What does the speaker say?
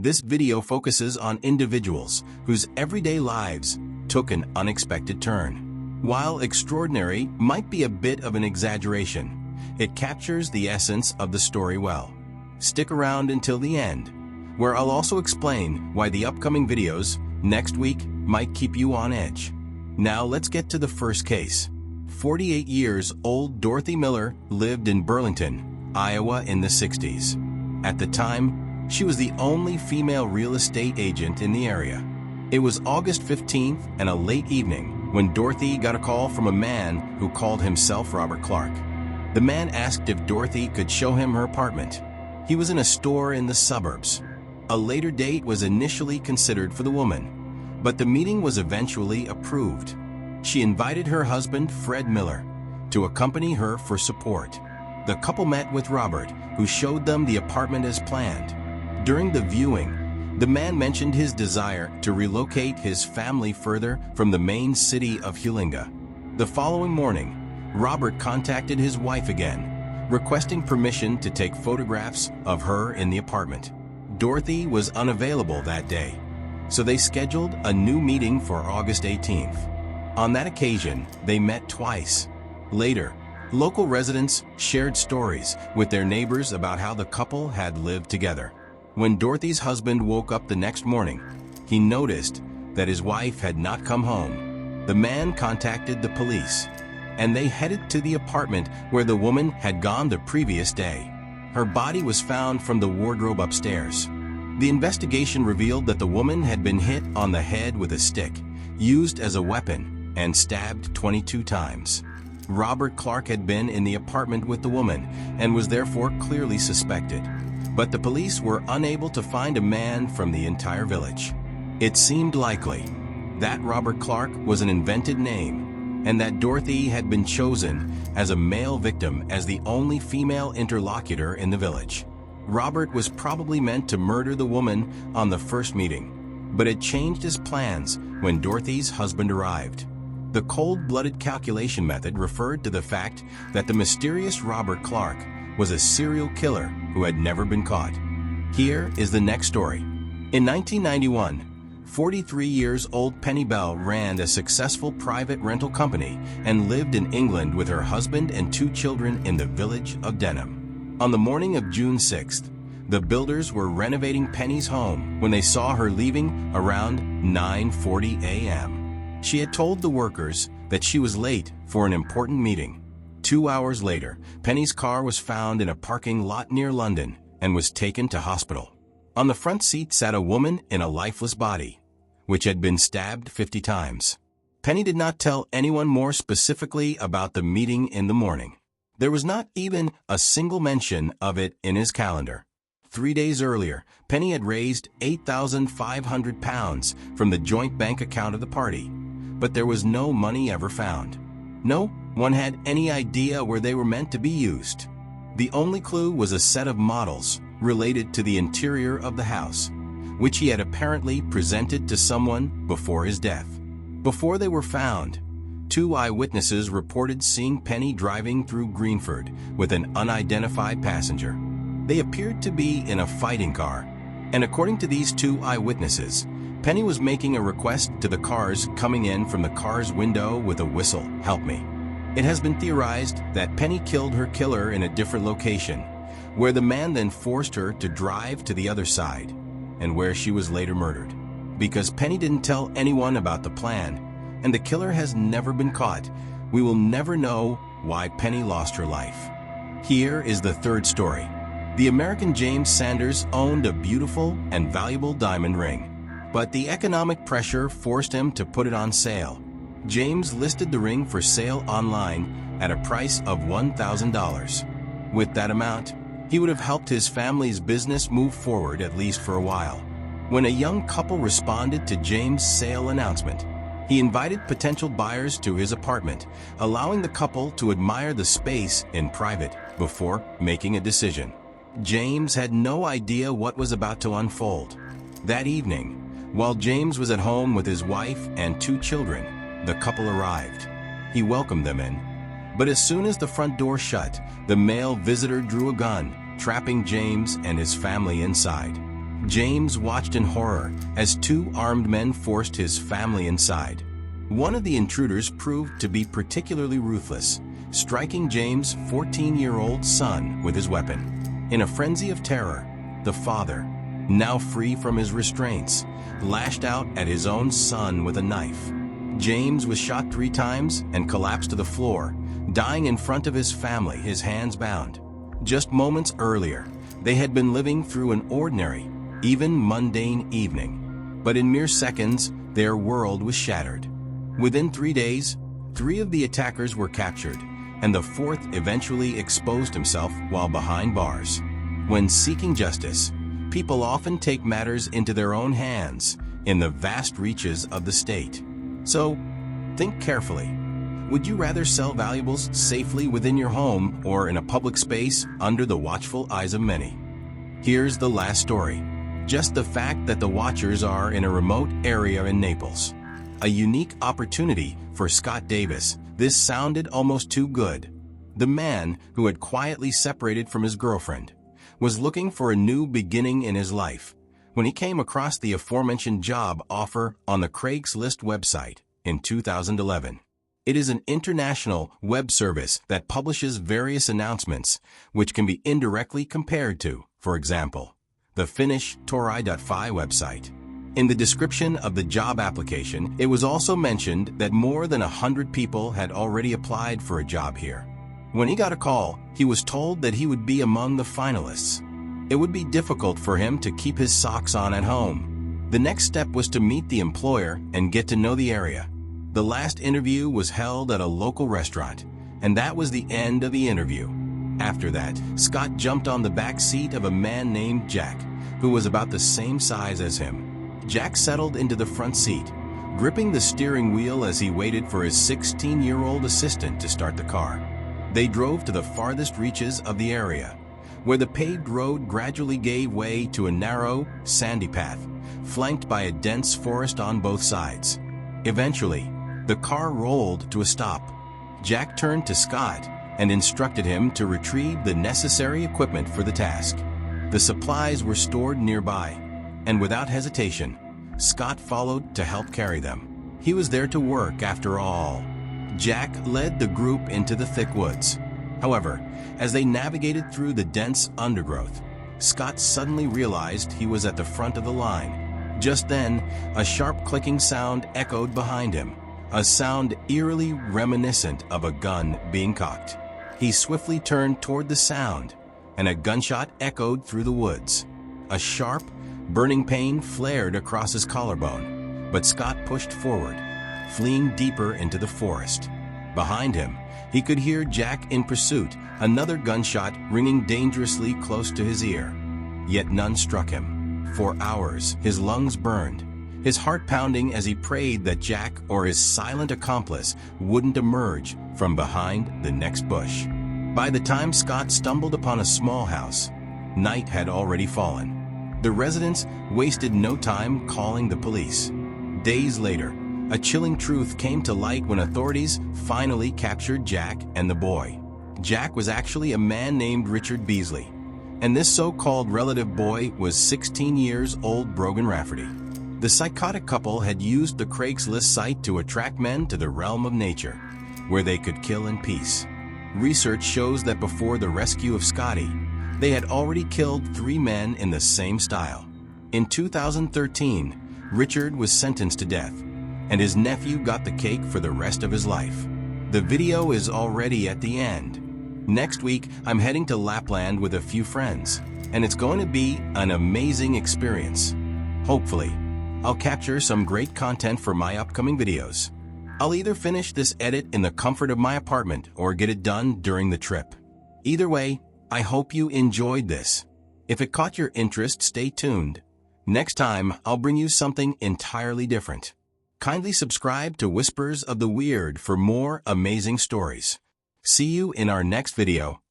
This video focuses on individuals whose everyday lives took an unexpected turn. While extraordinary might be a bit of an exaggeration, it captures the essence of the story well. Stick around until the end, where I'll also explain why the upcoming videos next week might keep you on edge. Now let's get to the first case. 48 years old Dorothy Miller lived in Burlington, Iowa in the 60s. At the time, she was the only female real estate agent in the area. It was August 15th and a late evening when Dorothy got a call from a man who called himself Robert Clark. The man asked if Dorothy could show him her apartment. He was in a store in the suburbs. A later date was initially considered for the woman, but the meeting was eventually approved. She invited her husband, Fred Miller, to accompany her for support. The couple met with Robert, who showed them the apartment as planned. During the viewing, the man mentioned his desire to relocate his family further from the main city of Hulinga. The following morning, Robert contacted his wife again, requesting permission to take photographs of her in the apartment. Dorothy was unavailable that day, so they scheduled a new meeting for August 18th. On that occasion, they met twice. Later, local residents shared stories with their neighbors about how the couple had lived together. When Dorothy's husband woke up the next morning, he noticed that his wife had not come home. The man contacted the police, and they headed to the apartment where the woman had gone the previous day. Her body was found from the wardrobe upstairs. The investigation revealed that the woman had been hit on the head with a stick, used as a weapon, and stabbed 22 times. Robert Clark had been in the apartment with the woman and was therefore clearly suspected. But the police were unable to find a man from the entire village. It seemed likely that Robert Clark was an invented name and that Dorothy had been chosen as a male victim as the only female interlocutor in the village. Robert was probably meant to murder the woman on the first meeting, but had changed his plans when Dorothy's husband arrived. The cold-blooded calculation method referred to the fact that the mysterious Robert Clark was a serial killer who had never been caught. Here is the next story. In 1991, 43 years old Penny Bell ran a successful private rental company and lived in England with her husband and 2 children in the village of Denham. On the morning of June 6th, the builders were renovating Penny's home when they saw her leaving around 9:40 a.m. She had told the workers that she was late for an important meeting. 2 hours later, Penny's car was found in a parking lot near London and was taken to hospital. On the front seat sat a woman in a lifeless body, which had been stabbed 50 times. Penny did not tell anyone more specifically about the meeting in the morning. There was not even a single mention of it in his calendar. 3 days earlier, Penny had raised £8,500 from the joint bank account of the party, but there was no money ever found. No one had any idea where they were meant to be used. The only clue was a set of models related to the interior of the house, which he had apparently presented to someone before his death. Before they were found, 2 eyewitnesses reported seeing Penny driving through Greenford with an unidentified passenger. They appeared to be in a fighting car, and according to these 2 eyewitnesses, Penny was making a request to the cars coming in from the car's window with a whistle, "Help me." It has been theorized that Penny killed her killer in a different location, where the man then forced her to drive to the other side, and where she was later murdered. Because Penny didn't tell anyone about the plan, and the killer has never been caught, we will never know why Penny lost her life. Here is the third story. The American James Sanders owned a beautiful and valuable diamond ring, but the economic pressure forced him to put it on sale. James listed the ring for sale online at a price of $1,000. With that amount, he would have helped his family's business move forward at least for a while. When a young couple responded to James' sale announcement, he invited potential buyers to his apartment, allowing the couple to admire the space in private before making a decision. James had no idea what was about to unfold. That evening, while James was at home with his wife and 2 children, the couple arrived. He welcomed them in, but as soon as the front door shut, the male visitor drew a gun, trapping James and his family inside. James watched in horror as two armed men forced his family inside. One of the intruders proved to be particularly ruthless, striking James' 14-year-old son with his weapon. In a frenzy of terror, the father, now free from his restraints, lashed out at his own son with a knife. James was shot 3 times and collapsed to the floor, dying in front of his family, his hands bound. Just moments earlier, they had been living through an ordinary, even mundane evening. But in mere seconds, their world was shattered. Within 3 days, 3 of the attackers were captured, and the 4th eventually exposed himself while behind bars. When seeking justice, people often take matters into their own hands in the vast reaches of the state. So, think carefully. Would you rather sell valuables safely within your home or in a public space under the watchful eyes of many? Here's the last story. Just the fact that the watchers are in a remote area in Naples. A unique opportunity for Scott Davis. This sounded almost too good. The man, who had quietly separated from his girlfriend, was looking for a new beginning in his life when he came across the aforementioned job offer on the Craigslist website in 2011. It is an international web service that publishes various announcements which can be indirectly compared to, for example, the Finnish Tori.fi website. In the description of the job application, it was also mentioned that more than 100 people had already applied for a job here. When he got a call, he was told that he would be among the finalists. It would be difficult for him to keep his socks on at home. The next step was to meet the employer and get to know the area. The last interview was held at a local restaurant, and that was the end of the interview. After that, Scott jumped on the back seat of a man named Jack, who was about the same size as him. Jack settled into the front seat, gripping the steering wheel as he waited for his 16-year-old assistant to start the car. They drove to the farthest reaches of the area, where the paved road gradually gave way to a narrow, sandy path, flanked by a dense forest on both sides. Eventually, the car rolled to a stop. Jack turned to Scott and instructed him to retrieve the necessary equipment for the task. The supplies were stored nearby, and without hesitation, Scott followed to help carry them. He was there to work after all. Jack led the group into the thick woods. However, as they navigated through the dense undergrowth, Scott suddenly realized he was at the front of the line. Just then, a sharp clicking sound echoed behind him, a sound eerily reminiscent of a gun being cocked. He swiftly turned toward the sound, and a gunshot echoed through the woods. A sharp, burning pain flared across his collarbone, but Scott pushed forward, fleeing deeper into the forest. Behind him, he could hear Jack in pursuit, another gunshot ringing dangerously close to his ear. Yet none struck him. For hours, his lungs burned, his heart pounding as he prayed that Jack or his silent accomplice wouldn't emerge from behind the next bush. By the time Scott stumbled upon a small house, night had already fallen. The residents wasted no time calling the police. Days later, a chilling truth came to light when authorities finally captured Jack and the boy. Jack was actually a man named Richard Beasley, and this so-called relative boy was 16 years old Brogan Rafferty. The psychotic couple had used the Craigslist site to attract men to the realm of nature, where they could kill in peace. Research shows that before the rescue of Scotty, they had already killed 3 men in the same style. In 2013, Richard was sentenced to death, and his nephew got the cake for the rest of his life. The video is already at the end. Next week, I'm heading to Lapland with a few friends, and it's going to be an amazing experience. Hopefully, I'll capture some great content for my upcoming videos. I'll either finish this edit in the comfort of my apartment or get it done during the trip. Either way, I hope you enjoyed this. If it caught your interest, stay tuned. Next time, I'll bring you something entirely different. Kindly subscribe to Whispers of the Weird for more amazing stories. See you in our next video.